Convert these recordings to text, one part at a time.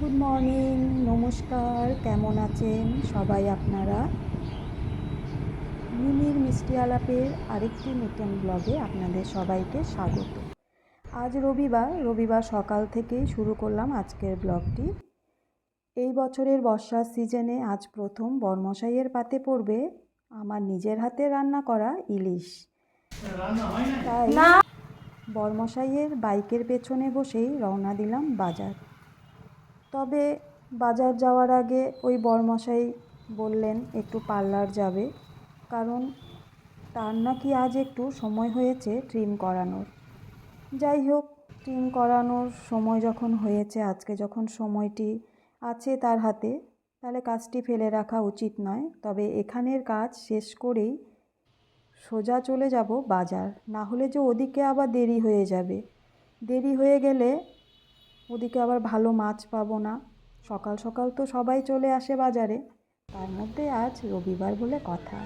Good morning, নমস্কার, কেমন আছেন সবাই আপনারা? মিমির মিষ্টি আলাপের আরেকটি নতুন ব্লগে আপনাদের সবাইকে স্বাগত। আজ রবিবার সকাল থেকেই শুরু করলাম আজকের ব্লগটি। এই বছরের বর্ষার সিজনে আজ প্রথম বরমশাইয়ের পাতে পড়বে আমার নিজের হাতে রান্না করা ইলিশ। তাই বরমশাইয়ের বাইকের পেছনে বসেই রওনা দিলাম বাজার। তবে বাজার যাওয়ার আগে ওই বরমশাই বললেন একটু পার্লার যাবে, কারণ তার নাকি আজ একটু সময় হয়েছে ট্রিম করানোর। যাই হোক, ট্রিম করানোর সময় যখন হয়েছে, আজকে যখন সময়টি আছে তার হাতে, তাহলে কাজটি ফেলে রাখা উচিত নয়। তবে এখানের কাজ শেষ করেই সোজা চলে যাব বাজার, না হলে যে ওদিকে আবার দেরি হয়ে যাবে। দেরি হয়ে গেলে ওদিকে আবার ভালো মাছ পাবো না। সকাল সকাল তো সবাই চলে আসে বাজারে, তার মধ্যে আজ রবিবার বলে কথা।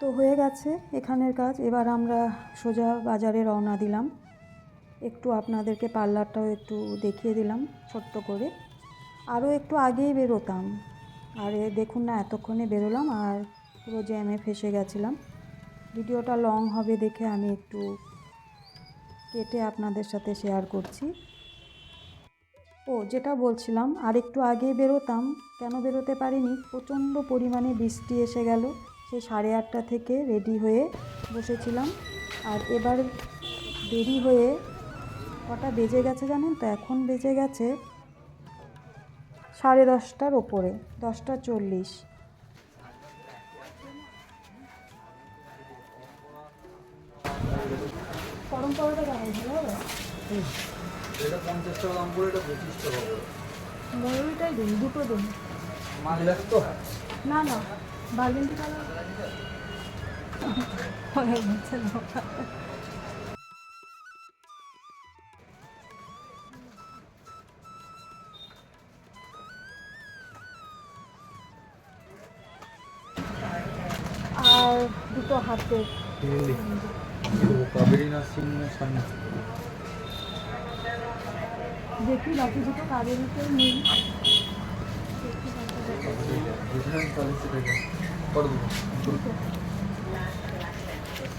তো হয়ে গেছে এখানের কাজ, এবার আমরা সোজা বাজারে রওনা দিলাম। একটু আপনাদেরকে পার্লারটাও একটু দেখিয়ে দিলাম ছোট্ট করে। আরও একটু আগেই বেরোতাম, আর দেখুন না এতক্ষণে বেরোলাম আর পুরো জ্যামে ফেসে গেছিলাম। ভিডিওটা লং হবে দেখে আমি একটু কেটে আপনাদের সাথে শেয়ার করছি। যেটা বলছিলাম, আর একটু আগে বেরোতাম, কেন বেরোতে পারিনি, প্রচণ্ড পরিমাণে বৃষ্টি এসে গেল। সেই 8:30 থেকে রেডি হয়ে বসেছিলাম, আর এবার দেরি হয়ে কটা বেজে গেছে জানেন তো? এখন বেজে গেছে 10:30টার ওপরে, 10টা 40। গরম পরোটা কেমন ভালো হবে? এটা 50 টাকা দাম করে, এটা 25 টাকা করে। ময়ূরটাই দিন, দুটো দিন। মাছ লাগতো? না না, বার্গেন্ডি কালার হয়ে গেছে না। আর দুটো হাতে কাবেরী নার্সিং সামনে দেখি, বাকি দুটো কাবেরিতে নেই।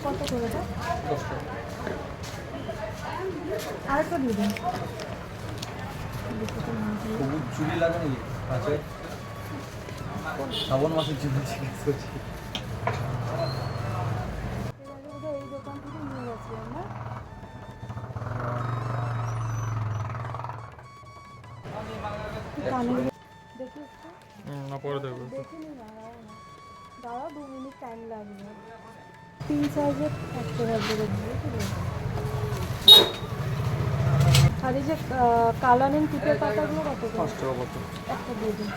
কত করে দাও? আরেকটা দিয়ে দিন। সবুজ চুড়ি লাগে নাকি আছে? শ্রাবণ মাসের জন্য জিজ্ঞেস করছি। এই দোকান থেকে নিয়ে গেছিলাম না? কানের দেখি একটু, পরে দেখবো। দেখিনি না, দাঁড়াও 2 মিনিট টাইম লাগবে। 3 সাইজের একটা রাখবে, বুঝলে? আর এই যে কালারিং টিপের পাতাগুলো কত করে? 5 টাকা কত? একটা দিয়ে দিন।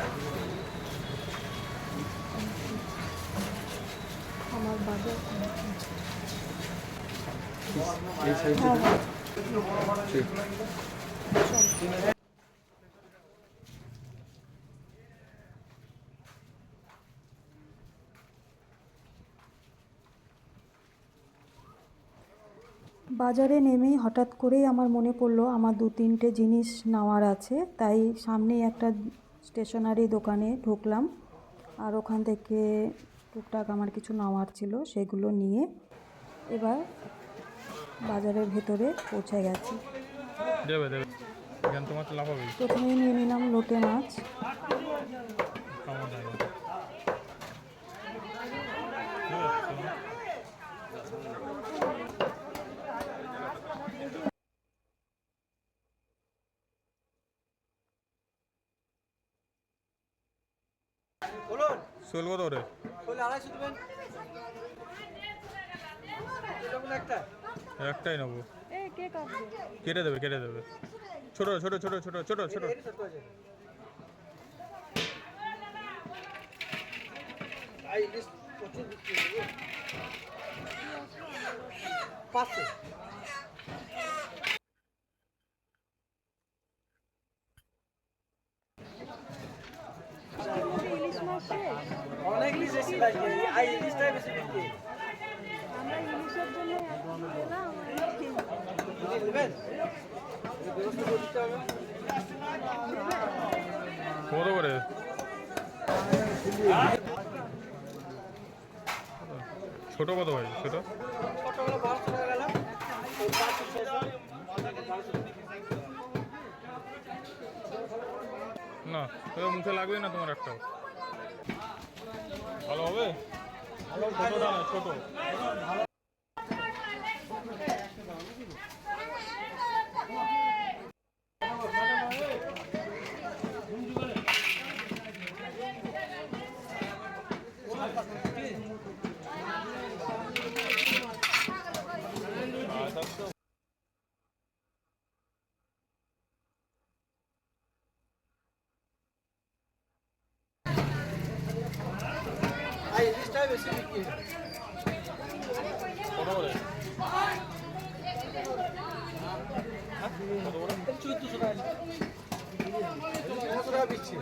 আমার বাজার এই সাইজে ঠিক। বাজারে নেমেই হঠাৎ করেই আমার মনে পড়লো আমার 2-3টে জিনিস নেওয়ার আছে, তাই সামনেই একটা স্টেশনারি দোকানে ঢুকলাম, আর ওখান থেকে টুকটাক আমার কিছু নেওয়ার ছিল, সেগুলো নিয়ে এবার বাজারের ভেতরে পৌঁছে গেছি। প্রথমেই নিয়ে নিলাম লোটে মাছ। শোল কত করে? একটাই নেবো। কেটে দেবে। ছোট ছোট ছোট ছোট ছোট ছোট এটা ছোট আছে আই ইলিশ প্রচুর বিক্রি হয় 500 ইলিশ মাছ শেষ। অনেক ইলিশ এসে লাগে আই ইলিশটাই বেশি বিক্রি আমরা ইলিশের জন্য এলাম। ইলিশ নেবেন ব্যবস্থা করে দিতে হবে কত করে ছোট কত ভাই ছোট ছোটগুলো 1200 টাকা গেল 500 না তো মুখে লাগবে না তোমার একটাও ভালো হবে ছোটটা না ছোট আই ইলিশটাই বেশি বিক্রি কত করে 1400 টাকা 1400 টাকা দিচ্ছি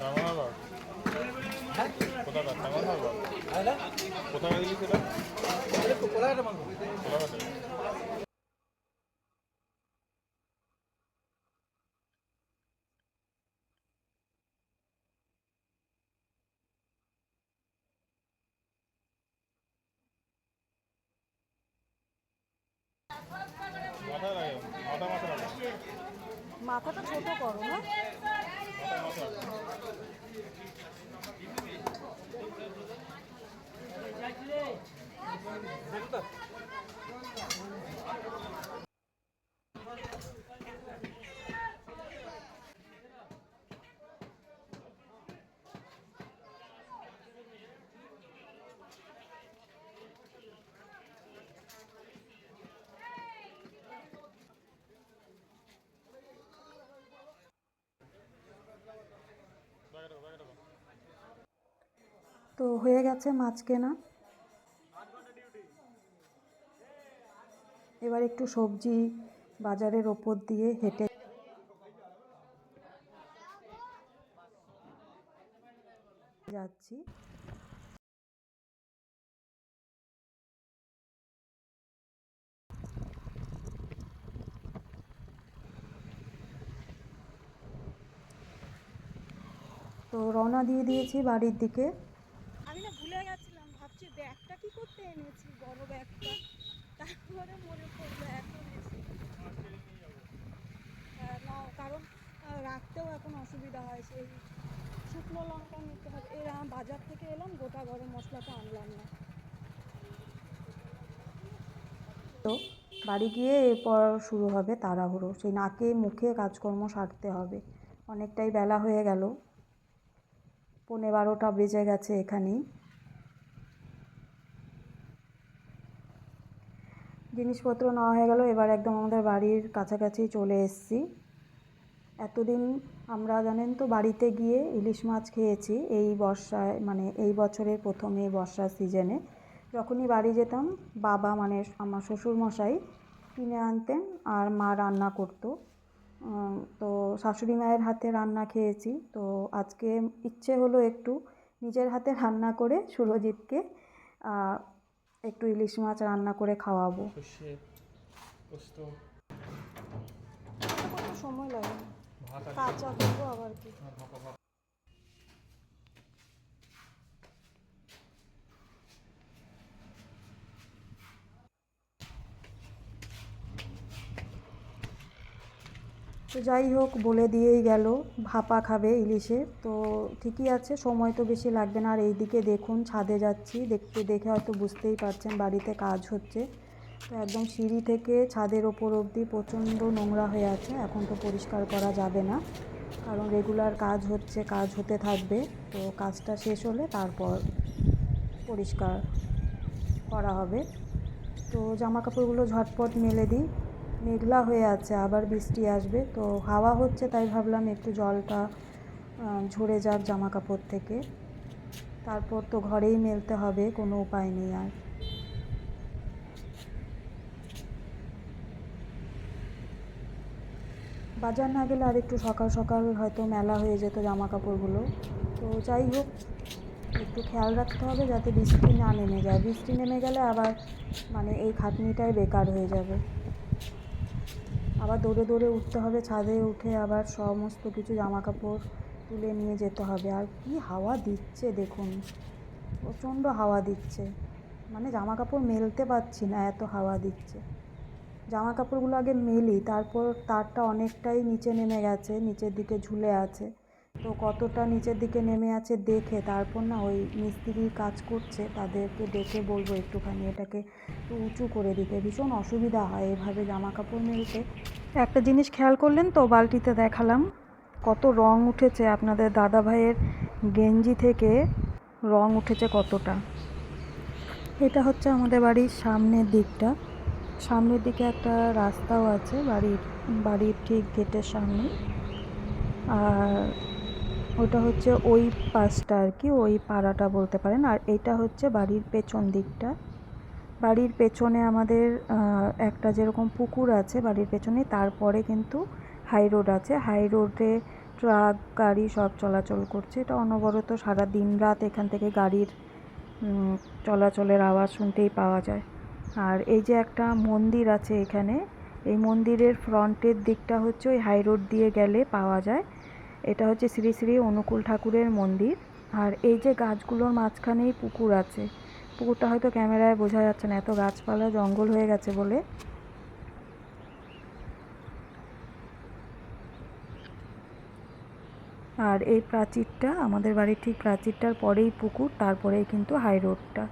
টাঙ্গানোর বাগ কোথাকার টাঙ্গানোর বাগ হ্যাঁ কোথায় দিলি সেটা কোলাঘাটে মাংস কোথাকার মাথায় লাগে মাথা লাগে মাথাটা ছোট করো না। মাথা তো হয়ে গেছে মাছ কেনা। এবার একটু সবজি বাজারের ওপর দিয়ে হেঁটে যাচ্ছি। তো রওনা দিয়ে দিয়েছি বাড়ির দিকে। আমি না ভুলে গেছিলাম, ভাবছি ব্যাগটা কি করতে এনেছি, বড় ব্যাগটা। তারপরে মনে পড়লো এখন এসে না, কারণ রাখতেও এখন অসুবিধা হয়। সেই শুকনো লঙ্কা নিতে হবে। বাজার থেকে এলাম, গোটা গরম মশলাটা আনলাম না। তো বাড়ি গিয়ে এরপর শুরু হবে তাড়াহুড়ো, সেই নাকে মুখে কাজকর্ম সারতে হবে। অনেকটাই বেলা হয়ে গেল, 11:15 বেজে গেছে এখানেই। জিনিসপত্র নেওয়া হয়ে গেল, এবার একদম আমাদের বাড়ির কাছাকাছি চলে এসেছি। এতদিন আমরা জানেন তো বাড়িতে গিয়ে ইলিশ মাছ খেয়েছি এই বর্ষায়, মানে এই বছরের প্রথমে বর্ষার সিজনে। যখনই বাড়ি যেতাম বাবা, মানে আমার শ্বশুরমশাই কিনে আনতেন আর মা রান্না করতো। তো শাশুড়ি মায়ের হাতে রান্না খেয়েছি, তো আজকে ইচ্ছে হলো একটু নিজের হাতে রান্না করে সুরজিৎকে একটু ইলিশ মাছ রান্না করে খাওয়াবো। কত সময় লাগে, কাঁচা করবো আবার কি। তো যাই হোক, বলে দিয়েই গেল ভাপা খাবে ইলিশে। তো ঠিকই আছে, সময় তো বেশি লাগবে না। আর এইদিকে দেখুন, ছাদে যাচ্ছি, দেখে হয়তো বুঝতেই পারছেন বাড়িতে কাজ হচ্ছে। তো একদম সিঁড়ি থেকে ছাদের ওপর অবধি প্রচণ্ড নোংরা হয়ে আছে। এখন তো পরিষ্কার করা যাবে না, কারণ রেগুলার কাজ হচ্ছে, কাজ হতে থাকবে। তো কাজটা শেষ হলে তারপর পরিষ্কার করা হবে। তো জামা কাপড়গুলো ঝটপট মেলে দিই। মেঘলা হয়ে আছে, আবার বৃষ্টি আসবে। তো হাওয়া হচ্ছে, তাই ভাবলাম একটু জলটা ঝরে যাক জামা কাপড় থেকে। তারপর তো ঘরেই মেলতে হবে, কোনো উপায় নেই আর। বাজার না গেলে আর একটু সকাল সকাল হয়তো মেলা হয়ে যেত জামা কাপড়গুলো। তো যাই হোক, একটু খেয়াল রাখতে হবে যাতে বৃষ্টি না নেমে যায়। বৃষ্টি নেমে গেলে আবার মানে এই খাটনিটাই বেকার হয়ে যাবে। আবার দৌড়ে দৌড়ে উঠতে হবে ছাদে, উঠে আবার সমস্ত কিছু জামা কাপড় তুলে নিয়ে যেতে হবে। আর কি হাওয়া দিচ্ছে দেখুন, প্রচণ্ড হাওয়া দিচ্ছে, মানে জামা কাপড় মেলতে পারছি না, এত হাওয়া দিচ্ছে। জামা কাপড়গুলো আগে মেলি, তারপর তারটা অনেকটাই নিচে নেমে গেছে, নিচের দিকে ঝুলে আছে। তো কতটা নিচের দিকে নেমে আছে দেখে তারপর না, ওই মিস্ত্রি কাজ করছে তাদেরকে ডেকে বলবো একটুখানি এটাকে একটু উঁচু করে দিতে। ভীষণ অসুবিধা হয় এভাবে জামা কাপড় মেলতে। একটা জিনিস খেয়াল করলেন তো, বালতিতে দেখালাম কত রং উঠেছে। আপনাদের দাদা ভাইয়ের গেঞ্জি থেকে রং উঠেছে কতটা। এটা হচ্ছে আমাদের বাড়ির সামনের দিকটা। সামনের দিকে একটা রাস্তাও আছে বাড়ির ঠিক গেটের সামনে। আর ওটা হচ্ছে ওই পাশটা আর কি, ওই পাড়াটা বলতে পারেন। আর এটা হচ্ছে বাড়ির পেছন দিকটা। বাড়ির পেছনে আমাদের একটা যেরকম পুকুর আছে বাড়ির পেছনে, তারপরে কিন্তু হাই রোড আছে। হাই রোডে ট্রাক গাড়ি সব চলাচল করছে। এটা অনবরত সারা দিন রাত এখান থেকে গাড়ির চলাচলের আওয়াজ শুনতেই পাওয়া যায়। আর এই যে একটা মন্দির আছে এখানে, এই মন্দিরের ফ্রন্টের দিকটা হচ্ছে ওই হাই রোড দিয়ে গেলে পাওয়া যায়। এটা হচ্ছে শ্রী শ্রী অনুকূল ঠাকুরের মন্দির। আর এই যে গাছগুলোর মাঝখানেই পুকুর আছে। পুকুরটা হয়তো ক্যামেরায় বোঝা যাচ্ছে না, এত গাছপালা জঙ্গল হয়ে গেছে বলে। আর এই প্রাচীরটা আমাদের বাড়ির ঠিক প্রাচীরটার পরেই পুকুর, তারপরেই কিন্তু হাই রোডটা।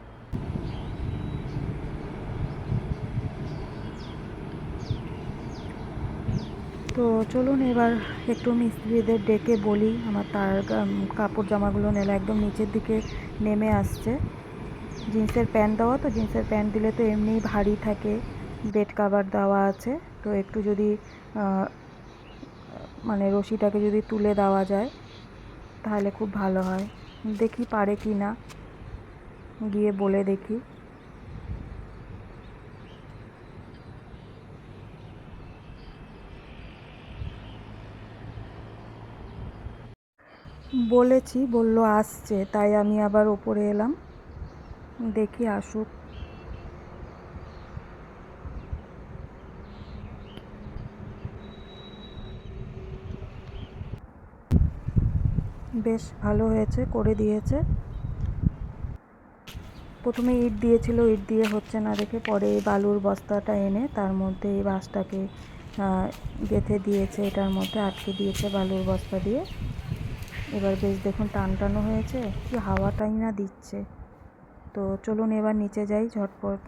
তো চলুন এবার একটু মিস্ত্রিদের ডেকে বলি, আমার তার কাপড় জামাগুলো নেলা একদম নিচের দিকে নেমে আসছে। জিন্সের প্যান্ট দেওয়া, তো জিন্সের প্যান্ট দিলে তো এমনিই ভারী থাকে, বেড কাভার দেওয়া আছে। তো একটু যদি মানে রশিটাকে যদি তুলে দেওয়া যায় তাহলে খুব ভালো হয়। দেখি পারে কি না, গিয়ে বলে দেখি। বলেছি, বললো আসছে, তাই আমি আবার ওপরে এলাম। দেখি আসুক। বেশ ভালো হয়েছে, করে দিয়েছে। প্রথমে ইট দিয়েছিল, ইট দিয়ে হচ্ছে না দেখে পরে এই বালুর বস্তাটা এনে তার মধ্যে এই বাঁশটাকে গেঁথে দিয়েছে, এটার মধ্যে আটকে দিয়েছে বালুর বস্তা দিয়ে। এবার বেশ দেখুন টানটানো হয়েছে, কি হাওয়াটাই না দিচ্ছে। তো চলুন এবার নিচে যাই ঝটপট,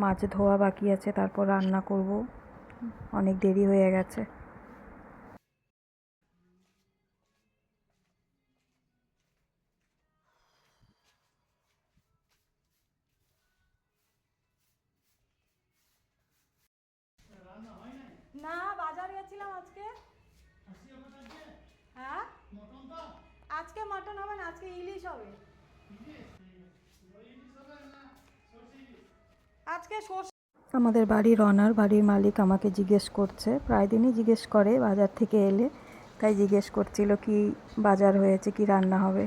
মাছ ধোয়া বাকি আছে, তারপর রান্না করব, অনেক দেরি হয়ে গেছে। না, বাজার গেছিলাম আজকে। হ্যাঁ, আজকে মটন হবে না, আজকে ইলিশ হবে। আজকে আমাদের বাড়ির অনার, বাড়ির মালিক আমাকে জিজ্ঞেস করছে, প্রায় দিনই জিজ্ঞেস করে বাজার থেকে এলে, তাই জিজ্ঞেস করছিল কি বাজার হয়েছে, কি রান্না হবে।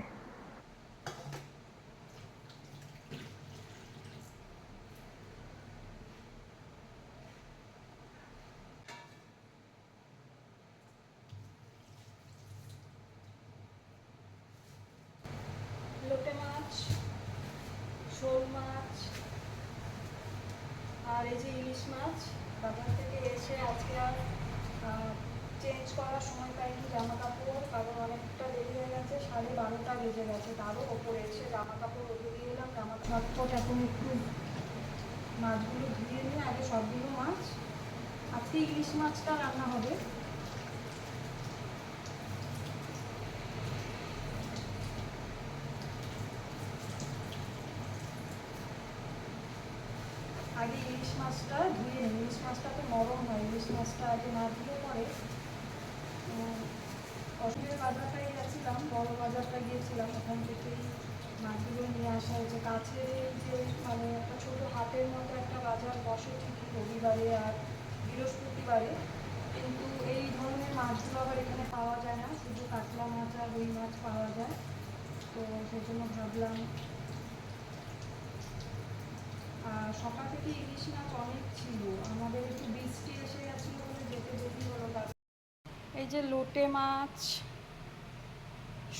লোটে মাছ, শোল মাছ, আর এই যে ইলিশ মাছ। বাজার থেকে এসে আজকে আর চেঞ্জ করার সময় পাইনি জামা কাপড়, কারণ অনেকটা দেরি হয়ে গেছে, 12:30 বেজে গেছে। তারও ওপরে এসে জামা কাপড় রোদে দিয়ে এলাম। জামা ঝটপট এখন একটু মাছগুলো ধুয়ে নিয়ে আগে সবগুলো মাছ, আজকে ইলিশ মাছটা রান্না হবে। আগে ইলিশ মাছটা ধুয়ে নিই, ইলিশ মাছটা তো নরম হয়, ইলিশ মাছটা আগে না ধুয়ে পরে। অসুবিধার বাজারটাই গেছিলাম, বড় বাজারটা গিয়েছিলাম, ওখান থেকেই মাছগুলো নিয়ে আসা হয়েছে। কাছের এই যে মানে একটা ছোটো হাটের মতো একটা বাজার বসে ঠিকই রবিবারে আর বৃহস্পতিবারে, কিন্তু এই ধরনের মাছগুলো আবার এখানে পাওয়া যায় না, শুধু কাতলা মাছ আর রুই মাছ পাওয়া যায়। তো সেই জন্য ভাবলাম, সকাল থেকে ইলিশ মাছ অনেক ছিল, আমাদের একটু বৃষ্টি এসে গেছিলো বলে যেতে দেরি হলো। এই যে লোটে মাছ,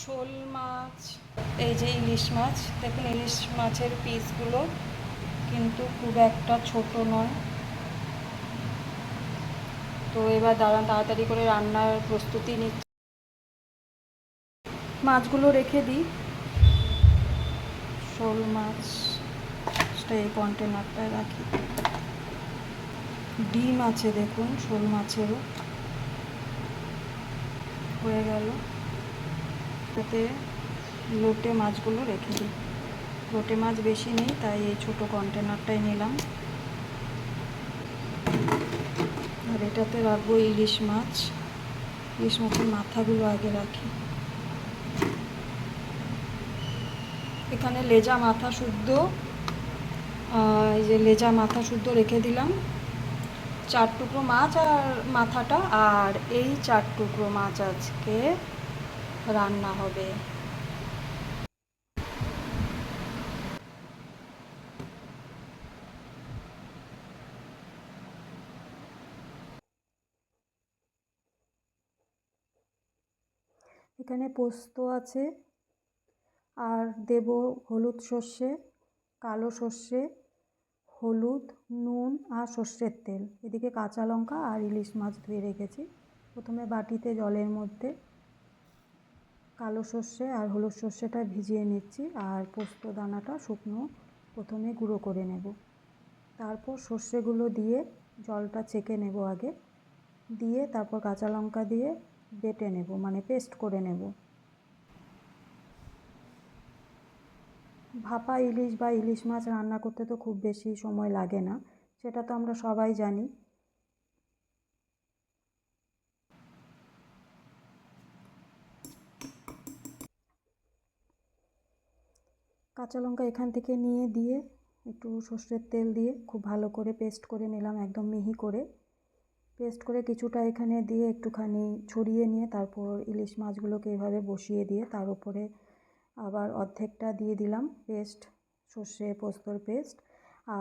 শোল মাছ, এই যে ইলিশ মাছ, দেখুন ইলিশ মাছের পিসগুলো কিন্তু খুব একটা ছোট নয়। তো এবার দাঁড়ান, তাড়াতাড়ি করে রান্নার প্রস্তুতি নিচ্ছি। মাছগুলো রেখে দিই। শোল মাছটা এই কন্টেনারটায় রাখি। ডিম আছে দেখুন, শোল মাছেরও হয়ে গেল। তাতে লোটে মাছগুলো রেখে দিই। লোটে মাছ বেশি নেই, তাই এই ছোটো কন্টেনারটাই নিলাম। আর এটাতে রাখবো ইলিশ মাছ। ইলিশ মাছের মাথাগুলো আগে রাখি। এখানে লেজা মাথা শুদ্ধ, এই যে লেজা মাথা শুদ্ধ রেখে দিলাম। 4 টুকরো মাছ আর মাথাটা, আর এই 4 টুকরো মাছ আজকে রান্না হবে। এখানে পোস্ত আছে, আর দেব হলুদ সর্ষে, কালো সর্ষে, হলুদ, নুন আর সর্ষের তেল। এদিকে কাঁচা লঙ্কা আর ইলিশ মাছ ধুয়ে রেখেছি। প্রথমে বাটিতে জলের মধ্যে কালো সর্ষে আর হলুদ সর্ষেটা ভিজিয়ে নিচ্ছি, আর পোস্ত দানাটা শুকনো প্রথমে গুঁড়ো করে নেব। তারপর সর্ষেগুলো দিয়ে জলটা ছেঁকে নেব আগে, দিয়ে তারপর কাঁচা লঙ্কা দিয়ে বেটে নেব, মানে পেস্ট করে নেব। ভাপা ইলিশ বা ইলিশ মাছ রান্না করতে তো খুব বেশি সময় লাগে না, সেটা তো আমরা সবাই জানি। কাঁচা লঙ্কা এখান থেকে নিয়ে দিয়ে একটু সর্ষের তেল দিয়ে খুব ভালো করে পেস্ট করে নিলাম, একদম মিহি করে পেস্ট করে কিছুটা এখানে দিয়ে একটুখানি ছড়িয়ে নিয়ে তারপর ইলিশ মাছগুলোকে এভাবে বসিয়ে দিয়ে তার উপরে আবার অর্ধেকটা দিয়ে দিলাম পেস্ট, সর্ষে পোস্তর পেস্ট।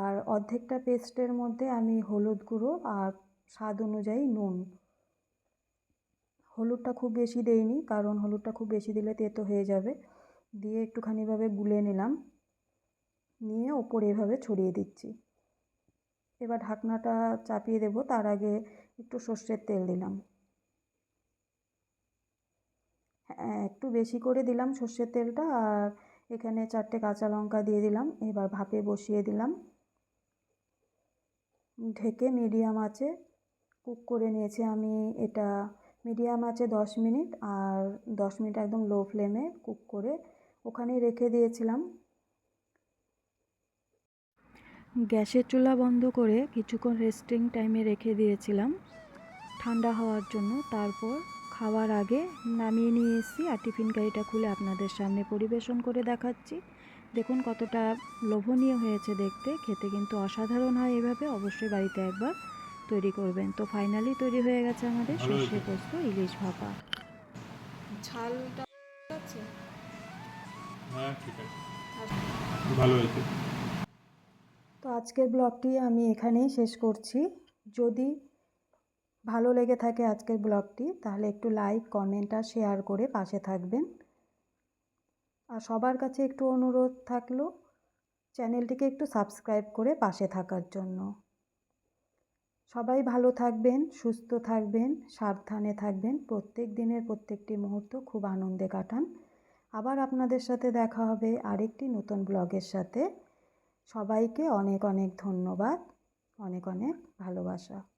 আর অর্ধেকটা পেস্টের মধ্যে আমি হলুদ গুঁড়ো আর স্বাদ অনুযায়ী নুন, হলুদটা খুব বেশি দেইনি কারণ হলুদটা খুব বেশি দিলে তেতো হয়ে যাবে, দিয়ে একটুখানিভাবে গুলে নিলাম, নিয়ে ওপরে এভাবে ছড়িয়ে দিচ্ছি। এবার ঢাকনাটা চাপিয়ে দেব, তার আগে একটু সর্ষের তেল দিলাম। হ্যাঁ, একটু বেশি করে দিলাম সর্ষের তেলটা, আর এখানে 4টে কাঁচা লঙ্কা দিয়ে দিলাম। এবার ভাপে বসিয়ে দিলাম, ঢেকে মিডিয়াম আঁচে কুক করে নিয়েছি আমি এটা। মিডিয়াম আঁচে 10 মিনিট, আর 10 মিনিট একদম লো ফ্লেমে কুক করে ওখানেই রেখে দিয়েছিলাম। গ্যাসের চুলা বন্ধ করে কিছুক্ষণ রেস্টিং টাইমে রেখে দিয়েছিলাম ঠান্ডা হওয়ার জন্য। তারপর খাওয়ার আগে নামিয়ে নিয়ে এসেছি, আর টিফিন কারিটা খুলে আপনাদের সামনে পরিবেশন করে দেখাচ্ছি। দেখুন কতটা লোভনীয় হয়েছে দেখতে, খেতে কিন্তু অসাধারণ হয়। এভাবে অবশ্যই বাড়িতে একবার তৈরি করবেন। তো ফাইনালি তৈরি হয়ে গেছে আমাদের সর্ষে পোস্ত ইলিশ ভাপা। ঝালটা আছে? হ্যাঁ ঠিক আছে, ভালো হয়েছে। তো আজকের ব্লগটি আমি এখানেই শেষ করছি। যদি ভালো লেগে থাকে আজকের ব্লগটি, তাহলে একটু লাইক, কমেন্ট আর শেয়ার করে পাশে থাকবেন। আর সবার কাছে একটু অনুরোধ থাকলো, চ্যানেলটিকে একটু সাবস্ক্রাইব করে পাশে থাকার জন্য। সবাই ভালো থাকবেন, সুস্থ থাকবেন, সাবধানে থাকবেন, প্রত্যেক দিনের প্রত্যেকটি মুহূর্ত খুব আনন্দে কাটান। আবার আপনাদের সাথে দেখা হবে আরেকটি নতুন ব্লগের সাথে। সবাইকে অনেক অনেক ধন্যবাদ, অনেক অনেক ভালোবাসা।